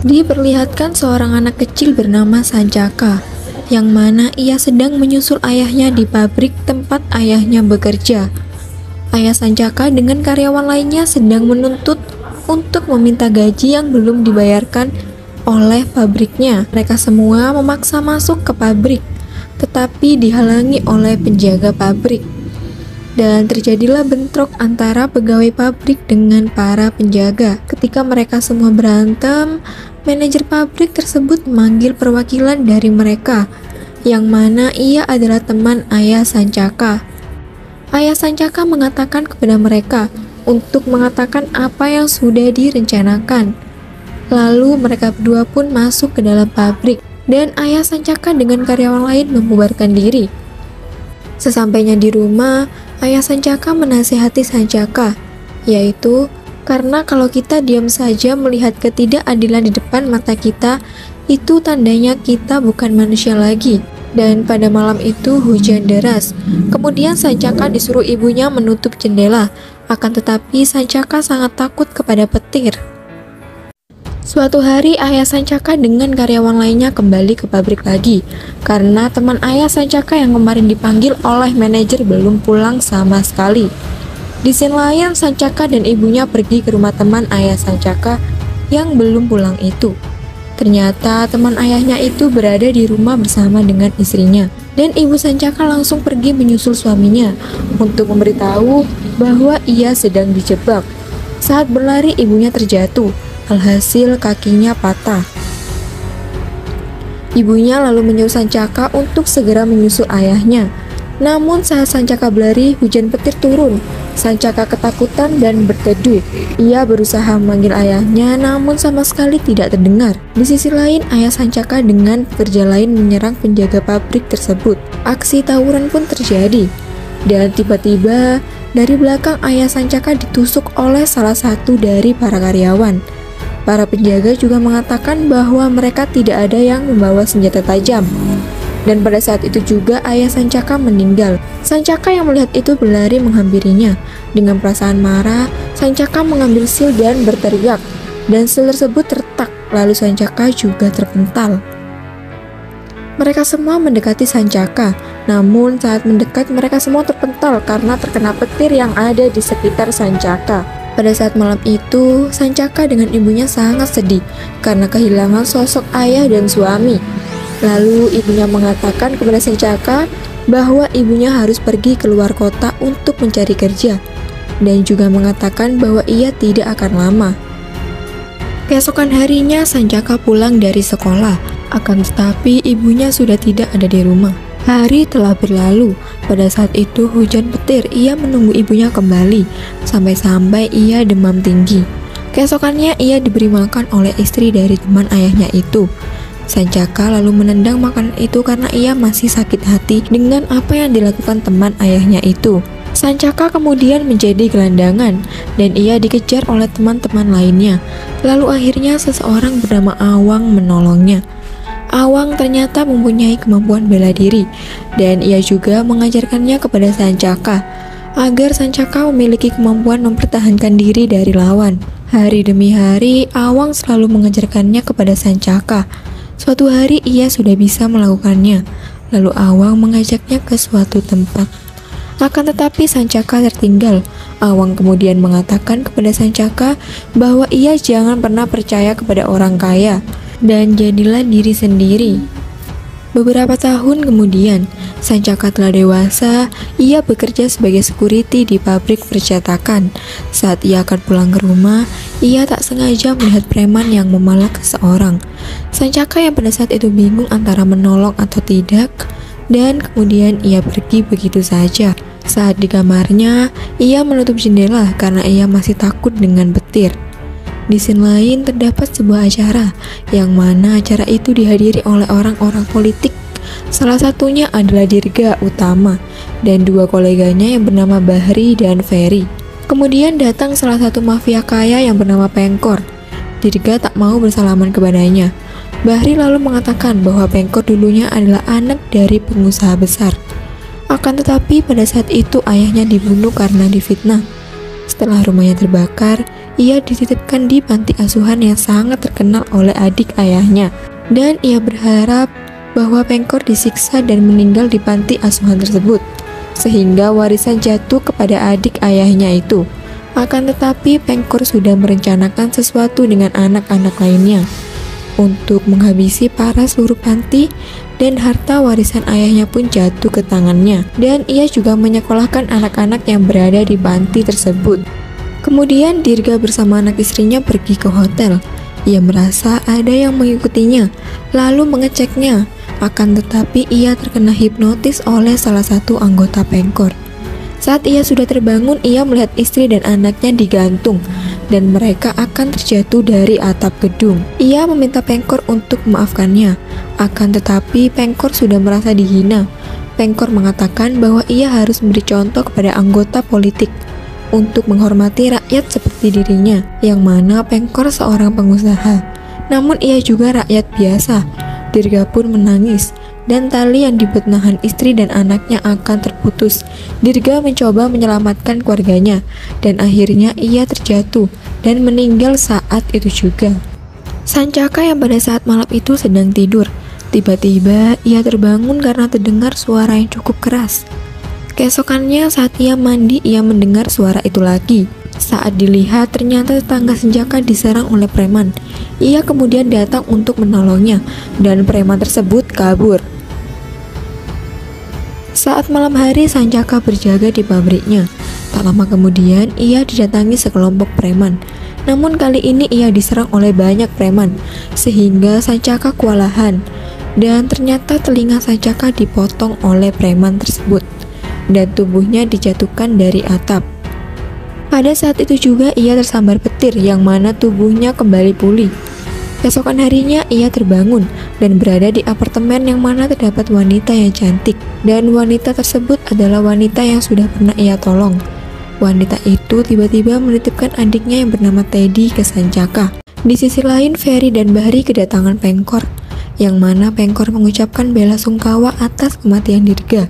Diperlihatkan seorang anak kecil bernama Sancaka, yang mana ia sedang menyusul ayahnya di pabrik tempat ayahnya bekerja. Ayah Sancaka dengan karyawan lainnya sedang menuntut untuk meminta gaji yang belum dibayarkan oleh pabriknya. Mereka semua memaksa masuk ke pabrik, tetapi dihalangi oleh penjaga pabrik. Dan terjadilah bentrok antara pegawai pabrik dengan para penjaga. Ketika mereka semua berantem, manajer pabrik tersebut memanggil perwakilan dari mereka, yang mana ia adalah teman ayah Sancaka. Ayah Sancaka mengatakan kepada mereka untuk mengatakan apa yang sudah direncanakan. Lalu mereka berdua pun masuk ke dalam pabrik, dan ayah Sancaka dengan karyawan lain membubarkan diri. Sesampainya di rumah, ayah Sancaka menasihati Sancaka, yaitu karena kalau kita diam saja melihat ketidakadilan di depan mata kita, itu tandanya kita bukan manusia lagi. Dan pada malam itu hujan deras. Kemudian Sancaka disuruh ibunya menutup jendela, akan tetapi Sancaka sangat takut kepada petir. Suatu hari ayah Sancaka dengan karyawan lainnya kembali ke pabrik lagi, karena teman ayah Sancaka yang kemarin dipanggil oleh manajer belum pulang sama sekali. Di scene lain, Sancaka dan ibunya pergi ke rumah teman ayah Sancaka yang belum pulang itu. Ternyata teman ayahnya itu berada di rumah bersama dengan istrinya, dan ibu Sancaka langsung pergi menyusul suaminya untuk memberitahu bahwa ia sedang dijebak. Saat berlari, ibunya terjatuh. Alhasil kakinya patah. Ibunya lalu menyuruh Sancaka untuk segera menyusul ayahnya. Namun saat Sancaka berlari, hujan petir turun. Sancaka ketakutan dan berteduh. Ia berusaha memanggil ayahnya, namun sama sekali tidak terdengar. Di sisi lain, ayah Sancaka dengan pekerja lain menyerang penjaga pabrik tersebut. Aksi tawuran pun terjadi. Dan tiba-tiba, dari belakang ayah Sancaka ditusuk oleh salah satu dari para karyawan. Para penjaga juga mengatakan bahwa mereka tidak ada yang membawa senjata tajam. Dan pada saat itu juga ayah Sancaka meninggal. Sancaka yang melihat itu berlari menghampirinya. Dengan perasaan marah, Sancaka mengambil sil dan berteriak. Dan sil tersebut retak, lalu Sancaka juga terpental. Mereka semua mendekati Sancaka. Namun saat mendekat mereka semua terpental karena terkena petir yang ada di sekitar Sancaka. Pada saat malam itu, Sancaka dengan ibunya sangat sedih karena kehilangan sosok ayah dan suami. Lalu ibunya mengatakan kepada Sancaka bahwa ibunya harus pergi keluar kota untuk mencari kerja, dan juga mengatakan bahwa ia tidak akan lama. Keesokan harinya Sancaka pulang dari sekolah, akan tetapi ibunya sudah tidak ada di rumah. Hari telah berlalu. Pada saat itu hujan petir. Ia menunggu ibunya kembali sampai-sampai ia demam tinggi. Keesokannya ia diberi makan oleh istri dari teman ayahnya itu. Sancaka lalu menendang makanan itu karena ia masih sakit hati dengan apa yang dilakukan teman ayahnya itu. Sancaka kemudian menjadi gelandangan dan ia dikejar oleh teman-teman lainnya. Lalu akhirnya seseorang bernama Awang menolongnya. Awang ternyata mempunyai kemampuan bela diri, dan ia juga mengajarkannya kepada Sancaka agar Sancaka memiliki kemampuan mempertahankan diri dari lawan. Hari demi hari, Awang selalu mengajarkannya kepada Sancaka. Suatu hari ia sudah bisa melakukannya, lalu Awang mengajaknya ke suatu tempat. Akan tetapi Sancaka tertinggal. Awang kemudian mengatakan kepada Sancaka bahwa ia jangan pernah percaya kepada orang kaya, dan jadilah diri sendiri. Beberapa tahun kemudian, Sancaka telah dewasa. Ia bekerja sebagai security di pabrik percetakan. Saat ia akan pulang ke rumah, ia tak sengaja melihat preman yang memalak seseorang. Sancaka yang pada saat itu bingung antara menolong atau tidak, dan kemudian ia pergi begitu saja. Saat di kamarnya, ia menutup jendela karena ia masih takut dengan petir. Di scene lain terdapat sebuah acara, yang mana acara itu dihadiri oleh orang-orang politik. Salah satunya adalah Dirga Utama dan dua koleganya yang bernama Bahri dan Ferry. Kemudian datang salah satu mafia kaya yang bernama Pengkor. Dirga tak mau bersalaman kepadanya. Bahri lalu mengatakan bahwa Pengkor dulunya adalah anak dari pengusaha besar. Akan tetapi pada saat itu ayahnya dibunuh karena difitnah. Setelah rumahnya terbakar, ia dititipkan di panti asuhan yang sangat terkenal oleh adik ayahnya. Dan ia berharap bahwa Pengkor disiksa dan meninggal di panti asuhan tersebut, sehingga warisan jatuh kepada adik ayahnya itu. Akan tetapi Pengkor sudah merencanakan sesuatu dengan anak-anak lainnya untuk menghabisi para seluruh panti, dan harta warisan ayahnya pun jatuh ke tangannya. Dan ia juga menyekolahkan anak-anak yang berada di panti tersebut. Kemudian Dirga bersama anak istrinya pergi ke hotel. Ia merasa ada yang mengikutinya, lalu mengeceknya. Akan tetapi ia terkena hipnotis oleh salah satu anggota Pengkor. Saat ia sudah terbangun, ia melihat istri dan anaknya digantung dan mereka akan terjatuh dari atap gedung. Ia meminta Pengkor untuk memaafkannya. Akan tetapi Pengkor sudah merasa dihina. Pengkor mengatakan bahwa ia harus memberi contoh kepada anggota politik untuk menghormati rakyat seperti dirinya, yang mana Pengkor seorang pengusaha. Namun ia juga rakyat biasa. Dirga pun menangis, dan tali yang dibuat istri dan anaknya akan terputus. Dirga mencoba menyelamatkan keluarganya, dan akhirnya ia terjatuh dan meninggal saat itu juga. Sancaka yang pada saat malam itu sedang tidur, tiba-tiba ia terbangun karena terdengar suara yang cukup keras. Keesokannya saat ia mandi, ia mendengar suara itu lagi. Saat dilihat, ternyata tetangga Sancaka diserang oleh preman. Ia kemudian datang untuk menolongnya, dan preman tersebut kabur. Saat malam hari, Sancaka berjaga di pabriknya. Tak lama kemudian, ia didatangi sekelompok preman. Namun kali ini ia diserang oleh banyak preman, sehingga Sancaka kewalahan. Dan ternyata telinga Sancaka dipotong oleh preman tersebut, dan tubuhnya dijatuhkan dari atap. Pada saat itu juga ia tersambar petir, yang mana tubuhnya kembali pulih. Keesokan harinya ia terbangun dan berada di apartemen yang mana terdapat wanita yang cantik, dan wanita tersebut adalah wanita yang sudah pernah ia tolong. Wanita itu tiba-tiba menitipkan adiknya yang bernama Teddy ke Sancaka. Di sisi lain, Ferry dan Bahri kedatangan Pengkor, yang mana Pengkor mengucapkan bela sungkawa atas kematian Dirga.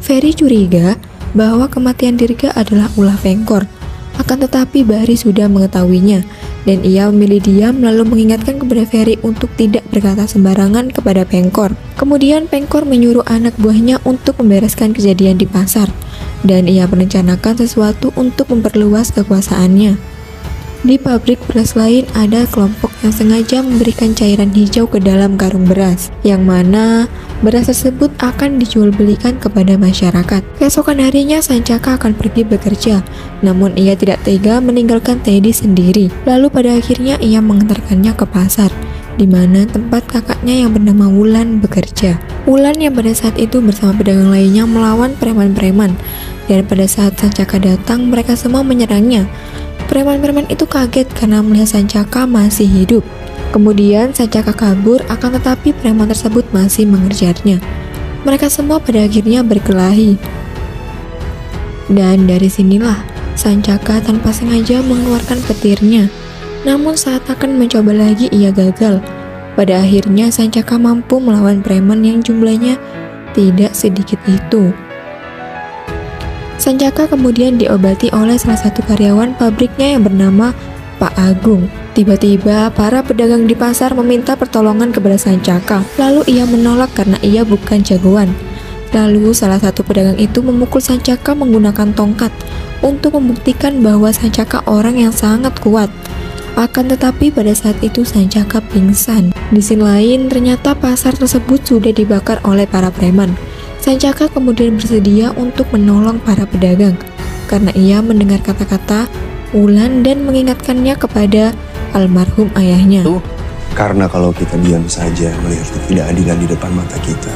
Ferry curiga bahwa kematian Dirga adalah ulah Pengkor. Akan tetapi Bahri sudah mengetahuinya, dan ia memilih diam lalu mengingatkan kepada Ferry untuk tidak berkata sembarangan kepada Pengkor. Kemudian Pengkor menyuruh anak buahnya untuk membereskan kejadian di pasar, dan ia merencanakan sesuatu untuk memperluas kekuasaannya. Di pabrik beras lain ada kelompok yang sengaja memberikan cairan hijau ke dalam karung beras, yang mana beras tersebut akan dijual belikan kepada masyarakat. Keesokan harinya Sancaka akan pergi bekerja, namun ia tidak tega meninggalkan Teddy sendiri. Lalu pada akhirnya ia mengantarkannya ke pasar, di mana tempat kakaknya yang bernama Wulan bekerja. Wulan yang pada saat itu bersama pedagang lainnya melawan preman-preman, dan pada saat Sancaka datang mereka semua menyerangnya. Preman-preman itu kaget karena melihat Sancaka masih hidup. Kemudian Sancaka kabur, akan tetapi preman tersebut masih mengejarnya. Mereka semua pada akhirnya berkelahi. Dan dari sinilah Sancaka tanpa sengaja mengeluarkan petirnya. Namun saat akan mencoba lagi ia gagal. Pada akhirnya Sancaka mampu melawan preman yang jumlahnya tidak sedikit itu. Sancaka kemudian diobati oleh salah satu karyawan pabriknya yang bernama Pak Agung. Tiba-tiba para pedagang di pasar meminta pertolongan kepada Sancaka. Lalu ia menolak karena ia bukan jagoan. Lalu salah satu pedagang itu memukul Sancaka menggunakan tongkat untuk membuktikan bahwa Sancaka orang yang sangat kuat. Akan tetapi pada saat itu Sancaka pingsan. Di sisi lain, ternyata pasar tersebut sudah dibakar oleh para preman. Sancaka kemudian bersedia untuk menolong para pedagang karena ia mendengar kata-kata Wulan dan mengingatkannya kepada almarhum ayahnya. Karena kalau kita diam saja melihat ketidakadilan di depan mata kita,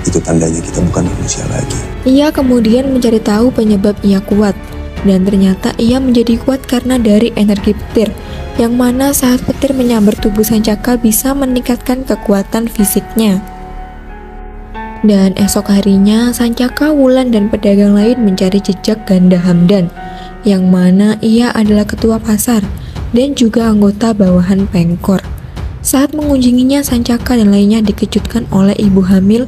itu tandanya kita bukan manusia lagi. Ia kemudian mencari tahu penyebab ia kuat, dan ternyata ia menjadi kuat karena dari energi petir, yang mana saat petir menyambar tubuh Sancaka bisa meningkatkan kekuatan fisiknya. Dan esok harinya Sancaka, Wulan, dan pedagang lain mencari jejak Ganda Hamdan, yang mana ia adalah ketua pasar dan juga anggota bawahan Pengkor. Saat mengunjunginya, Sancaka dan lainnya dikejutkan oleh ibu hamil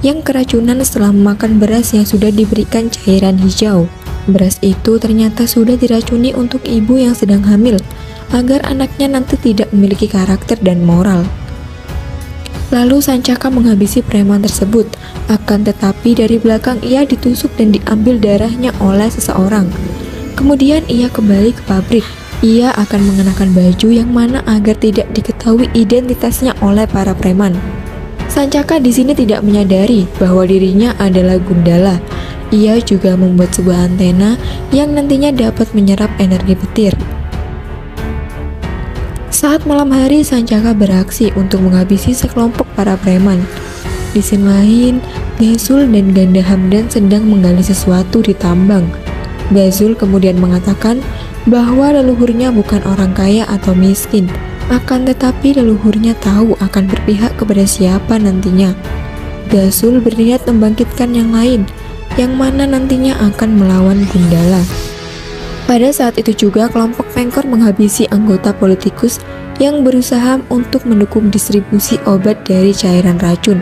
yang keracunan setelah memakan beras yang sudah diberikan cairan hijau. Beras itu ternyata sudah diracuni untuk ibu yang sedang hamil, agar anaknya nanti tidak memiliki karakter dan moral. Lalu Sancaka menghabisi preman tersebut, akan tetapi dari belakang ia ditusuk dan diambil darahnya oleh seseorang. Kemudian ia kembali ke pabrik. Ia akan mengenakan baju yang mana agar tidak diketahui identitasnya oleh para preman. Sancaka di sini tidak menyadari bahwa dirinya adalah Gundala. Ia juga membuat sebuah antena yang nantinya dapat menyerap energi petir. Saat malam hari, Sancaka beraksi untuk menghabisi sekelompok para preman. Di sisi lain, Ghazul dan Ganda Hamdan sedang menggali sesuatu di tambang. Ghazul kemudian mengatakan bahwa leluhurnya bukan orang kaya atau miskin, akan tetapi leluhurnya tahu akan berpihak kepada siapa nantinya. Ghazul berniat membangkitkan yang lain, yang mana nantinya akan melawan Gundala. Pada saat itu juga kelompok Pengkor menghabisi anggota politikus yang berusaha untuk mendukung distribusi obat dari cairan racun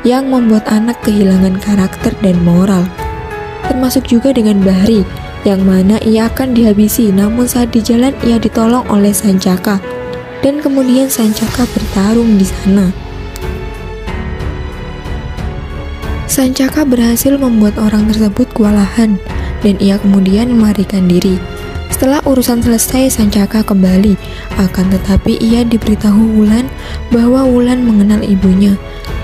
yang membuat anak kehilangan karakter dan moral. Termasuk juga dengan Bahri, yang mana ia akan dihabisi, namun saat di jalan ia ditolong oleh Sancaka, dan kemudian Sancaka bertarung di sana. Sancaka berhasil membuat orang tersebut kewalahan, dan ia kemudian melarikan diri. Setelah urusan selesai, Sancaka kembali, akan tetapi ia diberitahu Wulan bahwa Wulan mengenal ibunya.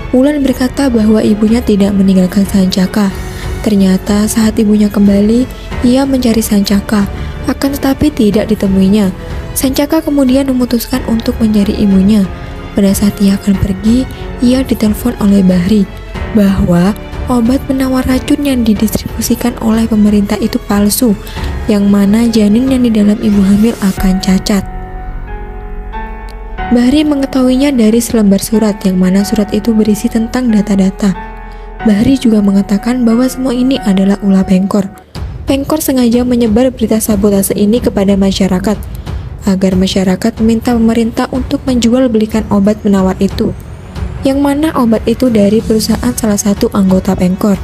Wulan berkata bahwa ibunya tidak meninggalkan Sancaka. Ternyata saat ibunya kembali, ia mencari Sancaka, akan tetapi tidak ditemuinya. Sancaka kemudian memutuskan untuk mencari ibunya. Pada saat ia akan pergi, ia ditelepon oleh Bahri bahwa obat penawar racun yang didistribusikan oleh pemerintah itu palsu, yang mana janin yang di dalam ibu hamil akan cacat. Bahri mengetahuinya dari selembar surat, yang mana surat itu berisi tentang data-data. Bahri juga mengatakan bahwa semua ini adalah ulah Pengkor. Pengkor sengaja menyebar berita sabotase ini kepada masyarakat, agar masyarakat meminta pemerintah untuk menjual belikan obat penawar itu, yang mana obat itu dari perusahaan salah satu anggota Pengkor.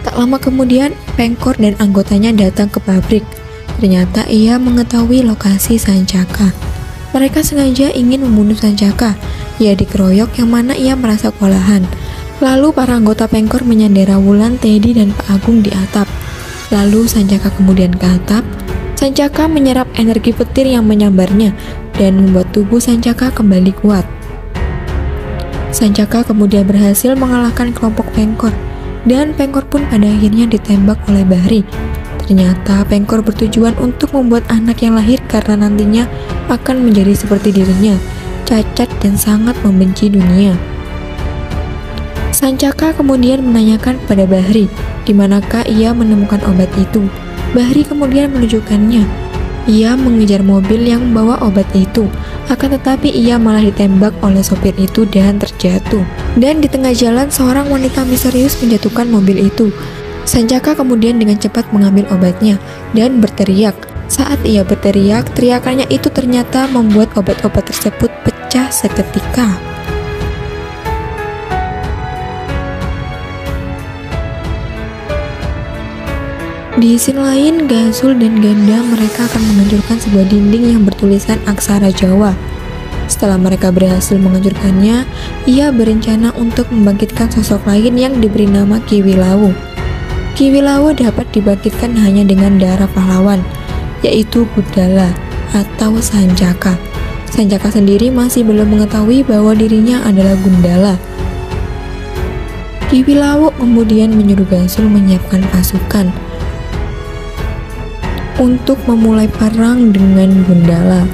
Tak lama kemudian, Pengkor dan anggotanya datang ke pabrik. Ternyata ia mengetahui lokasi Sancaka. Mereka sengaja ingin membunuh Sancaka. Ia dikeroyok, yang mana ia merasa kewalahan. Lalu para anggota Pengkor menyandera Wulan, Teddy, dan Pak Agung di atap. Lalu Sancaka kemudian ke atap. Sancaka menyerap energi petir yang menyambarnya dan membuat tubuh Sancaka kembali kuat. Sancaka kemudian berhasil mengalahkan kelompok Pengkor, dan Pengkor pun pada akhirnya ditembak oleh Bahri. Ternyata Pengkor bertujuan untuk membuat anak yang lahir karena nantinya akan menjadi seperti dirinya, cacat dan sangat membenci dunia. Sancaka kemudian menanyakan kepada Bahri, di manakah ia menemukan obat itu. Bahri kemudian menunjukkannya. Ia mengejar mobil yang membawa obat itu, akan tetapi ia malah ditembak oleh sopir itu dan terjatuh. Dan di tengah jalan, seorang wanita misterius menjatuhkan mobil itu. Sancaka kemudian dengan cepat mengambil obatnya dan berteriak. Saat ia berteriak, teriakannya itu ternyata membuat obat-obat tersebut pecah seketika. Di sisi lain, Ghazul dan Ganda mereka akan menghancurkan sebuah dinding yang bertulisan aksara Jawa. Setelah mereka berhasil menghancurkannya, ia berencana untuk membangkitkan sosok lain yang diberi nama Kiwilawu. Kiwilawu dapat dibangkitkan hanya dengan darah pahlawan, yaitu Gundala atau Sancaka. Sancaka sendiri masih belum mengetahui bahwa dirinya adalah Gundala. Kiwilawu kemudian menyuruh Ghazul menyiapkan pasukan untuk memulai perang dengan Gundala.